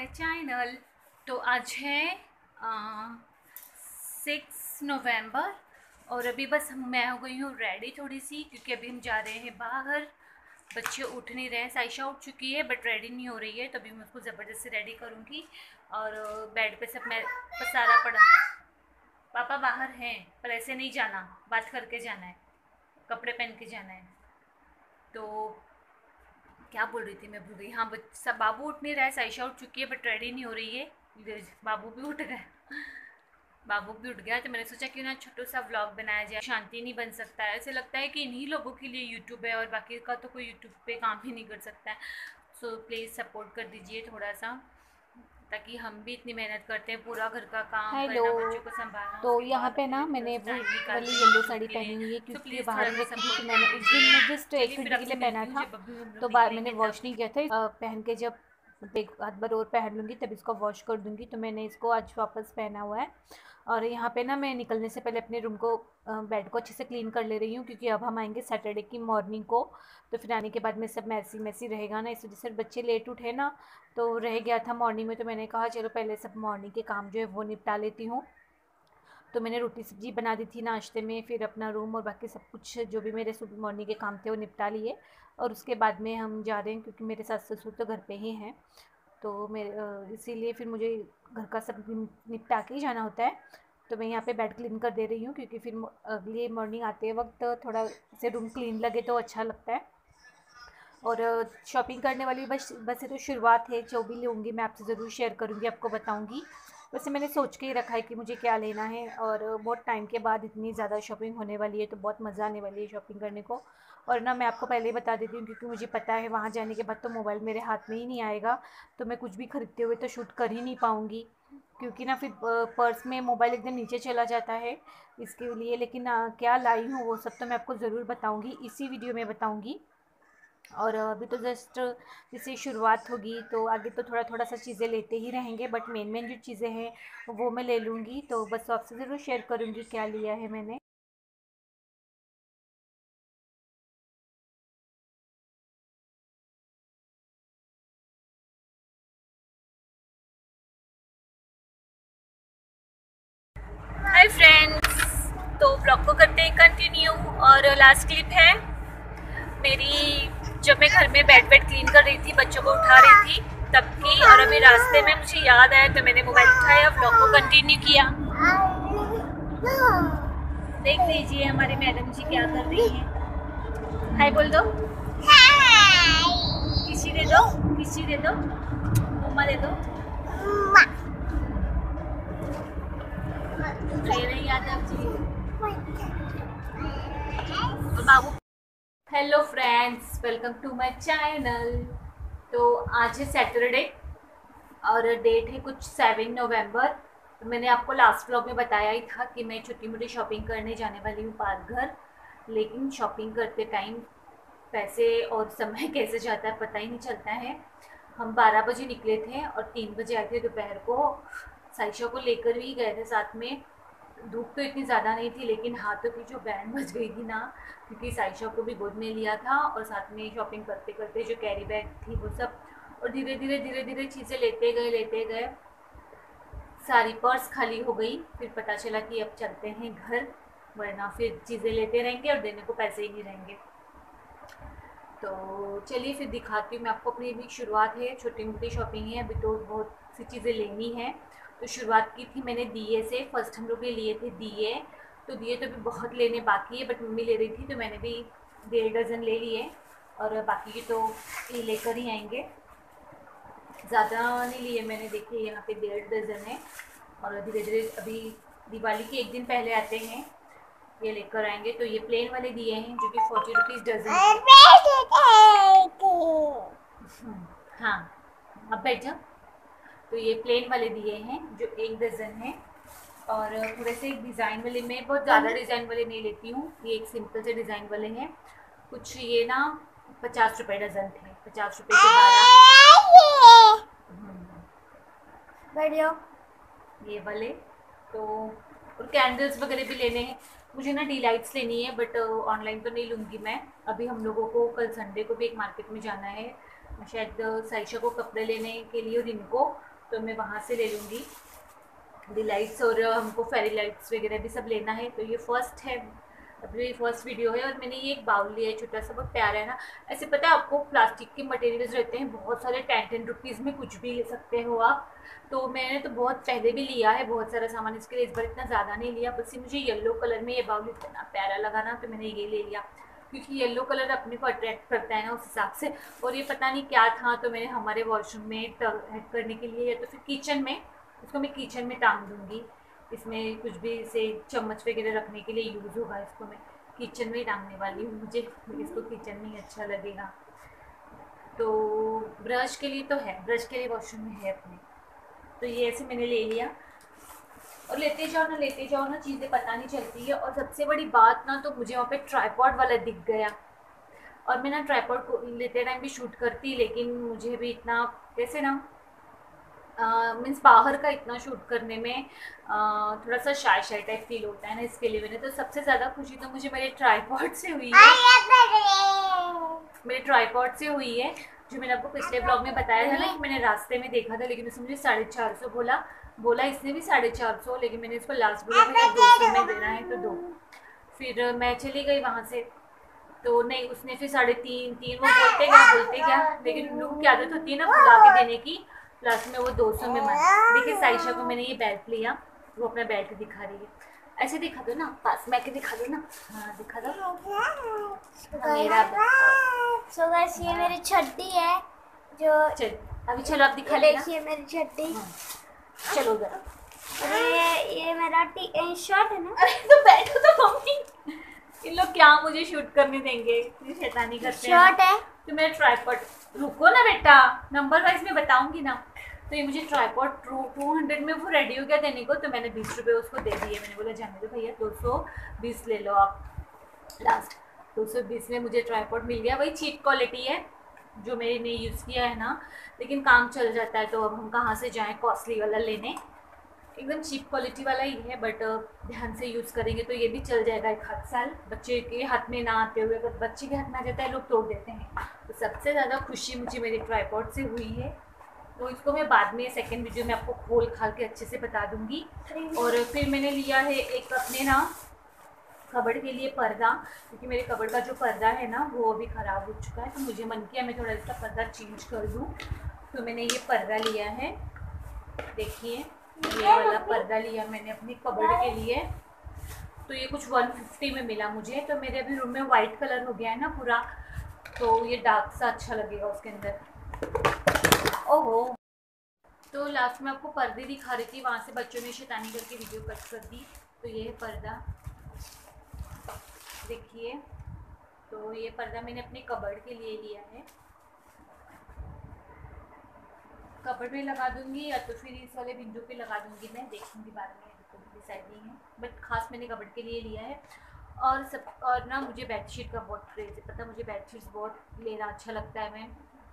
My channel. तो आज है 6 नवंबर और अभी बस मैं हो गई हूँ रेडी थोड़ी सी, क्योंकि अभी हम जा रहे हैं बाहर। बच्चे उठ नहीं रहे हैं, साइशा उठ चुकी है बट रेडी नहीं हो रही है, तभी मैं उसको ज़बरदस्ती रेडी करूँगी। और बेड पे सब मैं पसारा पड़ा। पापा बाहर हैं पर ऐसे नहीं जाना, बात करके जाना है, कपड़े पहन के जाना है। तो क्या बोल रही थी मैं, भूल गई। हाँ, सब बाबू उठ नहीं रहा है, साइशा उठ चुकी है बट रेडी नहीं हो रही है। बाबू भी उठ गया। बाबू भी उठ गया तो मैंने सोचा क्यों ना छोटा सा व्लॉग बनाया जाए। शांति नहीं बन सकता है, ऐसे लगता है कि इन्हीं लोगों के लिए यूट्यूब है और बाकी का तो कोई यूट्यूब पे काम ही नहीं कर सकता है। सो प्लीज़ सपोर्ट कर दीजिए थोड़ा सा, ताकि हम भी इतनी मेहनत करते हैं, पूरा घर का काम हेलो। करना, बच्चों को संभालना, तो उसके यहाँ बाद पे अपने ना लिए थोड़ा मैंने सा वो टाइम वाली निकालते हैं येलो यूट्यूब साड़ी के पहनी लिए। हुई है सो क्योंकि प्लीज़ बाहर थोड़ा ही सा रखी थी, तो सपोर्ट कर मैंने उस दिन दीजिए। जस्ट एक चलिए फिर घंटे के आपको लिए पहना मिलती हूँ था। जब अभी हम तो लोग बाद मैंने निकलेंगे वॉश तब। नहीं किया था। पहन के जब एक आध बार और पहन लूँगी तब इसको वॉश कर दूँगी। तो मैंने इसको आज वापस पहना हुआ है। और यहाँ पे ना मैं निकलने से पहले अपने रूम को बेड को अच्छे से क्लीन कर ले रही हूँ, क्योंकि अब हम आएंगे सैटरडे की मॉर्निंग को। तो फिर आने के बाद में सब मैसी मैसी रहेगा ना, इस वजह से बच्चे लेट उठे ना, तो रह गया था मॉर्निंग में। तो मैंने कहा चलो पहले सब मॉर्निंग के काम जो है वो निपटा लेती हूँ। तो मैंने रोटी सब्जी बना दी थी नाश्ते में, फिर अपना रूम और बाकी सब कुछ जो भी मेरे सुबह मॉर्निंग के काम थे वो निपटा लिए। और उसके बाद में हम जा रहे हैं, क्योंकि मेरे सास ससुर तो घर पे ही हैं। तो मेरे इसीलिए फिर मुझे घर का सब निपटा के ही जाना होता है। तो मैं यहाँ पे बेड क्लीन कर दे रही हूँ, क्योंकि फिर अगली मॉर्निंग आते वक्त थोड़ा से रूम क्लीन लगे तो अच्छा लगता है। और शॉपिंग करने वाली बस ये तो शुरुआत है, जो भी लूँगी मैं आपसे ज़रूर शेयर करूँगी, आपको बताऊँगी। वैसे मैंने सोच के ही रखा है कि मुझे क्या लेना है, और बहुत टाइम के बाद इतनी ज़्यादा शॉपिंग होने वाली है, तो बहुत मज़ा आने वाली है शॉपिंग करने को। और ना मैं आपको पहले ही बता देती हूँ, क्योंकि मुझे पता है वहाँ जाने के बाद तो मोबाइल मेरे हाथ में ही नहीं आएगा, तो मैं कुछ भी खरीदते हुए तो शूट कर ही नहीं पाऊँगी, क्योंकि ना फिर पर्स में मोबाइल एकदम नीचे चला जाता है इसके लिए। लेकिन क्या लाई हूँ वो सब तो मैं आपको ज़रूर बताऊँगी, इसी वीडियो में बताऊँगी। और अभी तो जस्ट जैसे शुरुआत होगी, तो आगे तो थोड़ा थोड़ा सा चीज़ें लेते ही रहेंगे, बट मेन मेन जो चीज़ें हैं वो मैं ले लूँगी। तो बस आपसे ज़रूर शेयर करूँगी क्या लिया है मैंने। हाय फ्रेंड्स, तो ब्लॉग को करते हैं कंटिन्यू। और लास्ट क्लिप है मेरी, जब मैं घर में बेड क्लीन कर रही थी, बच्चों को उठा रही थी तब की। और अभी रास्ते में मुझे याद आया तो मैंने मोबाइल उठाया, ब्लॉग को कंटिन्यू किया। देख लीजिए हमारी मैडम जी क्या कर रही हैं। हाय बोल दो, किसी दे दो, किसी दे दो, मम्मा दे दो। ये नहीं यादव जी और बाबू। Hello friends, welcome to my channel. तो आज है सैटरडे और डेट है कुछ 7 नवंबर। तो मैंने आपको लास्ट व्लॉग में बताया ही था कि मैं छोटी मोटी शॉपिंग करने जाने वाली हूँ पार्क। लेकिन शॉपिंग करते टाइम पैसे और समय कैसे जाता है पता ही नहीं चलता है। हम 12 बजे निकले थे और 3 बजे आए थे दोपहर को। साइशा को लेकर भी गए थे साथ में। धूप तो इतनी ज़्यादा नहीं थी, लेकिन हाथों की जो बैंड बज गई थी ना, क्योंकि साइशा को भी गोद में लिया था और साथ में शॉपिंग करते करते जो कैरी बैग थी वो सब। और धीरे धीरे चीज़ें लेते गए, सारी पर्स खाली हो गई। फिर पता चला कि अब चलते हैं घर, वरना फिर चीज़ें लेते रहेंगे और देने को पैसे ही नहीं रहेंगे। तो चलिए फिर दिखाती हूँ मैं आपको। अपनी भी शुरुआत है, छोटी मोटी शॉपिंग है, अभी तो बहुत सी चीज़ें लेनी है। तो शुरुआत की थी मैंने दिए से। फर्स्ट हम लोग ने लिए थे दिए। तो दिए तो अभी बहुत लेने बाकी है, बट मम्मी ले रही थी तो मैंने भी 1.5 डज़न ले लिए। और बाकी की तो ये लेकर ही आएंगे, ज़्यादा नहीं लिए मैंने। देखिए यहाँ पे 1.5 डज़न है। और धीरे धीरे अभी दिवाली के एक दिन पहले आते हैं, ये लेकर आएंगे। तो ये प्लेन वाले दिए हैं जो कि 40 रुपीज़ डज़न थे। हाँ, अब बैठ जाओ। तो ये प्लेन वाले दिए हैं जो 1 डज़न है। और थोड़े से डिज़ाइन वाले, में बहुत ज़्यादा डिज़ाइन वाले नहीं लेती हूँ, ये एक सिंपल से डिज़ाइन वाले हैं। कुछ ये ना 50 रुपये डज़न थे, 50 रुपये के 12। बढ़िया ये वाले। तो और कैंडल्स वगैरह भी लेने हैं मुझे ना। डी लाइट्स लेनी है, बट ऑनलाइन तो नहीं लूँगी मैं। अभी हम लोगों को कल संडे को भी एक मार्केट में जाना है, शायद साइशा को कपड़े लेने के लिए और इनको। तो मैं वहाँ से ले लूँगी डिलाइट्स, और हमको फेरी लाइट्स वगैरह भी सब लेना है। तो ये फर्स्ट है, अपनी फर्स्ट वीडियो है। और मैंने ये एक बाउल लिया है छोटा सा, बहुत प्यारा है ना। ऐसे पता है आपको, प्लास्टिक के मटेरियल्स रहते हैं बहुत सारे, 10-10 रुपीज़ में कुछ भी ले सकते हो आप। तो मैंने तो बहुत पहले भी लिया है बहुत सारा सामान इसके लिए, इस बार इतना ज़्यादा नहीं लिया। बस मुझे येलो कलर में ये बाउल इतना प्यारा लगा ना, तो मैंने ये ले लिया, क्योंकि येलो कलर अपने को अट्रैक्ट करता है ना उस हिसाब से। और ये पता नहीं क्या था, तो मैंने हमारे वॉशरूम में हेड करने के लिए, या तो फिर किचन में, इसको मैं किचन में टांग दूँगी। इसमें कुछ भी से चम्मच वगैरह रखने के लिए यूज़ होगा, इसको मैं किचन में ही टांगने वाली हूँ, मुझे इसको किचन में ही अच्छा लगेगा। तो ब्रश के लिए तो है, ब्रश के लिए वॉशरूम में है अपने। तो ये ऐसे मैंने ले लिया, और लेते जाओ ना चीज़ें पता नहीं चलती है। और सबसे बड़ी बात ना, तो मुझे वहाँ पे ट्राइपॉड वाला दिख गया, और मैं ना ट्राइपॉड को लेते टाइम भी शूट करती, लेकिन मुझे भी इतना कैसे ना मीन्स बाहर का इतना शूट करने में थोड़ा सा शाय शाय टाइप फील होता है ना, इसके लिए मैंने तो सबसे ज़्यादा खुशी तो मुझे मेरे ट्राइपॉड से हुई है, मेरे ट्राइपॉड से हुई है। जो मैंने आपको पिछले ब्लॉग में बताया था ना कि मैंने रास्ते में देखा था, लेकिन उसने मुझे 450 बोला इसने भी 450, लेकिन मैंने इसको लास्ट बोला कि 200 में देना है तो दो। फिर मैं चली गई वहाँ से, तो नहीं, उसने फिर 350 वो बोलते क्या, लेकिन लोगों की आदत होती है ना बुला के देने की, प्लस में वो 200 में मन। देखिए साइशा को मैंने ये बेल्ट लिया, वो अपना बेल्ट दिखा रही है। ऐसे दिखा दो ना, पास में आके दिखा दो ना, हाँ दिखा दो। मेरा सो गाइस ये मेरी छड्डी है जो, चल अभी चलो आप दिखा लेना। देखिए मेरी छड्डी। चलो उधर। अरे ये मेरा शर्ट है ना। अरे तो बैठो तो मम्मी, इन लोग क्या मुझे शूट करने देंगे, शैतानी करते हैं। शर्ट है तो मेरा ट्राइपॉड, रुको ना बेटा, नंबर वाइज में बताऊंगी ना। तो ये मुझे ट्राइपॉड 200 में वो रेडी हो गया देने को, तो मैंने 20 रुपये उसको दे दिए। मैंने बोला जाने दो भैया, 220 ले लो आप लास्ट। 220 में मुझे ट्राइपॉड मिल गया, वही चीप क्वालिटी है जो मैंने नहीं यूज़ किया है ना, लेकिन काम चल जाता है। तो अब हम कहाँ से जाएँ कॉस्टली वाला लेने, एकदम चीप क्वालिटी वाला ही है, बट ध्यान से यूज़ करेंगे तो ये भी चल जाएगा 1 साल। बच्चे के हाथ में ना आते हुए, अगर बच्चे के हाथ में आ जाता है लोग तोड़ देते हैं। तो सबसे ज़्यादा खुशी मुझे मेरे ट्राइपॉड से हुई है, तो इसको मैं बाद में सेकंड वीडियो में आपको खोल खाल के अच्छे से बता दूंगी। और फिर मैंने लिया है एक अपने ना कबर्ड के लिए पर्दा, क्योंकि मेरे कबर्ड का जो पर्दा है ना वो अभी ख़राब हो चुका है, तो मुझे मन किया मैं थोड़ा इसका पर्दा चेंज कर दूँ। तो मैंने ये पर्दा लिया है, देखिए ये वाला पर्दा लिया मैंने अपनी कबर्ड के लिए। तो ये कुछ 150 में मिला मुझे। तो मेरे अभी रूम में वाइट कलर हो गया है ना पूरा, तो ये डार्क सा अच्छा लगेगा उसके अंदर। ओहो, तो लास्ट में आपको पर्दे दिखा रही थी, वहाँ से बच्चों ने शैतानी करके वीडियो कट कर दी। तो ये है पर्दा, देखिए। तो ये पर्दा मैंने अपने कबर्ड के लिए लिया है, कबर्ड में लगा दूंगी या तो फिर इस वाले विंडो पे लगा दूंगी, मैं देखूंगी बाद में, डिसाइड नहीं है, बट खास मैंने कबर्ड के लिए लिया है। और ना मुझे बेडशीट का बहुत क्रेज़ है, पता मुझे बेडशीट्स बहुत लेना अच्छा लगता है। मैं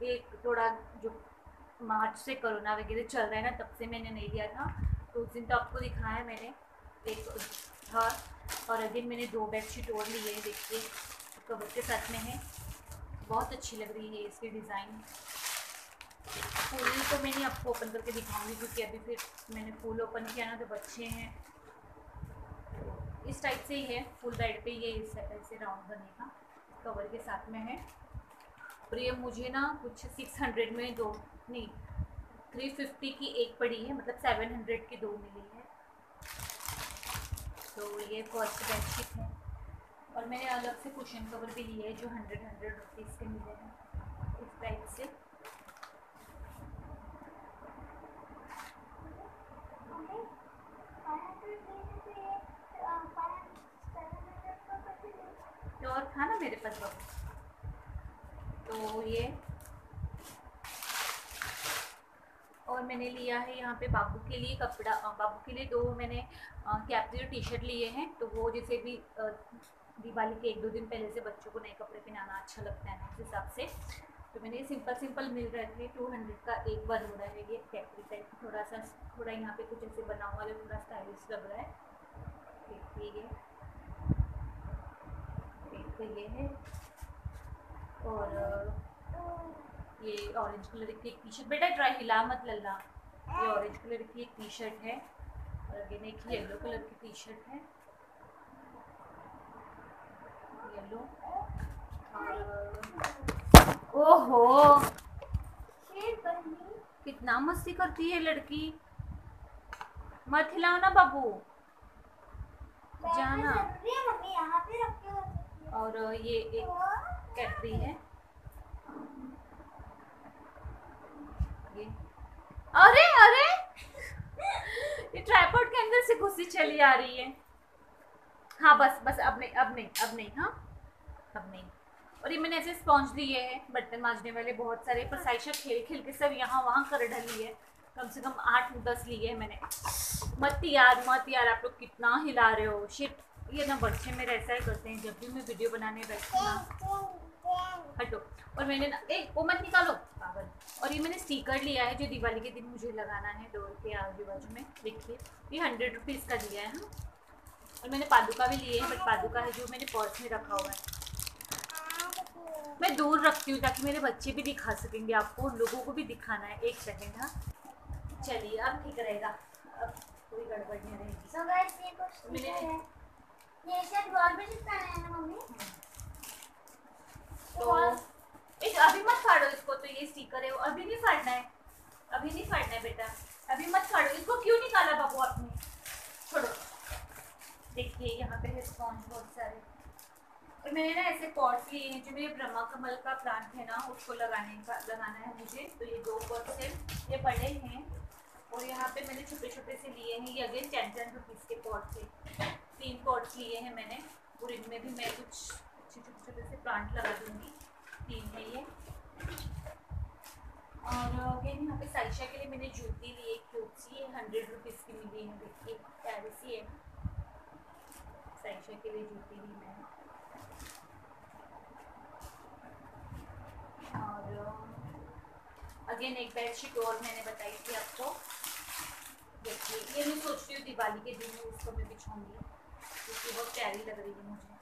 एक थोड़ा जो मार्च से कोरोना वगैरह चल रहा है ना, तब से मैंने नहीं लिया था। तो उस दिन तो आपको दिखाया मैंने, एक था, और अगेन मैंने 2 बेडशीट और ली है, देखिए कवर के साथ में है, बहुत अच्छी लग रही है इसकी डिज़ाइन। फूल तो मैंने आपको ओपन करके दिखाऊंगी, क्योंकि अभी फिर मैंने फूल ओपन किया ना तो बच्चे हैं। इस टाइप से ही है, फुल बेड पे ये ऐसे राउंड बनेगा, कवर के साथ में है। और ये मुझे ना कुछ 600 में 2 नहीं 350 की एक पड़ी है, मतलब 700 की 2 मिली है। तो ये फर्स्ट बेडशीट है। और मैंने अलग से कुशन कवर भी लिए है जो 100 रुपीज़ के मिले हैं, इस टाइप से। और था ना मेरे पास बाबू, तो ये। और मैंने लिया है यहाँ पे बाबू के लिए कपड़ा, बाबू के लिए 2 मैंने कैप्री टी शर्ट लिए हैं। तो वो जैसे भी दिवाली के 1-2 दिन पहले से बच्चों को नए कपड़े पहनाना अच्छा लगता है ना, उस हिसाब से। तो मैंने सिंपल मिल रहे थे, 200 का एक बार हो रहा है ये कैप्री टाइप, थोड़ा यहाँ पे कुछ ऐसे बना हुआ है, थोड़ा स्टाइलिश लग रहा है। देखिए ये है, और ये ऑरेंज कलर की टी शर्ट। बेटा ट्राई हिला मत लल्ला, ये ऑरेंज कलर की एक टी शर्ट है और अगेन एक येलो कलर की टी शर्ट है, येलो। और ओहो कितना मस्ती करती है लड़की, मत हिलाओ ना बाबू, जाना। मम्मी यहाँ पे रखे। और ये एक कैपरी है, ये अरे अरे ये ट्राइपॉड के अंदर से घुसी चली आ रही है। हाँ बस बस अब नहीं अब नहीं अब नहीं, हाँ अब नहीं। और ये मैंने ऐसे स्पॉन्ज लिए हैं बर्तन मांजने वाले बहुत सारे, पर साइशा खेल खेल के सब यहाँ वहाँ कर डाली है, कम से कम 8-10 लिए हैं मैंने। मत यार आप लोग कितना हिला रहे हो, शिट। ये ना बच्चे मेरे ऐसा ही करते हैं, जब भी मैं वीडियो बनाने बैठती हूँ ना, हटो। और मैंने ना वो मत निकालो पागल। और ये मैंने स्टिकर लिया है जो दिवाली के दिन मुझे लगाना है डोर के आजू बाजू में, देखिए ये 100 रुपीज़ का लिया है। हाँ, और मैंने पादुका भी लिए हैं, बट पादुका है जो मैंने पर्स में रखा हुआ है, मैं दूर रखती हूँ ताकि मेरे बच्चे भी दिखा सकेंगे आपको, उन लोगों को भी दिखाना है। एक सेकेंड, हाँ चलिए अब ठीक रहेगा, अब कोई गड़बड़ नहीं रहेगी। So guys, ये कुछ मैंने है, ये शायद वॉल पे चिपकाना है ना मम्मी? तो एक अभी मत फाड़ो इसको, तो ये स्टिकर है वो अभी नहीं फाड़ना है, अभी नहीं फाड़ना है बेटा, अभी मत फाड़ो इसको। क्यों निकाला बाबू आपने, छोड़ो। देखिए यहाँ पे है स्पॉन्ज बहुत सारे, और मैंने ना ऐसे पॉट्स लिए हैं जो मेरे ब्रह्मा कमल का प्लांट है ना उसको लगाना है मुझे, तो ये 2 पॉट्स हैं, ये बड़े हैं। और यहाँ पे मैंने छोटे छोटे से लिए हैं, ये अगेन 10 रुपीज़ के पॉट थे, 3 पॉट्स लिए हैं मैंने, और इनमें भी मैं कुछ छोटे छोटे से प्लांट लगा दूँगी, 3 है ये। और अगेन यहाँ पे साइशा के लिए मैंने जूती ली है क्यूट सी, 100 रुपीज़ की मिली है, देखिए प्यारी सी है, साइशा के लिए जूती ली मैंने। और अगेन एक बेडशीट और मैंने बताई थी आपको, देखिए ये मैं सोच रही हूँ दिवाली के दिन इसको मैं बिछाऊंगी क्योंकि बहुत प्यारी लग रही है मुझे।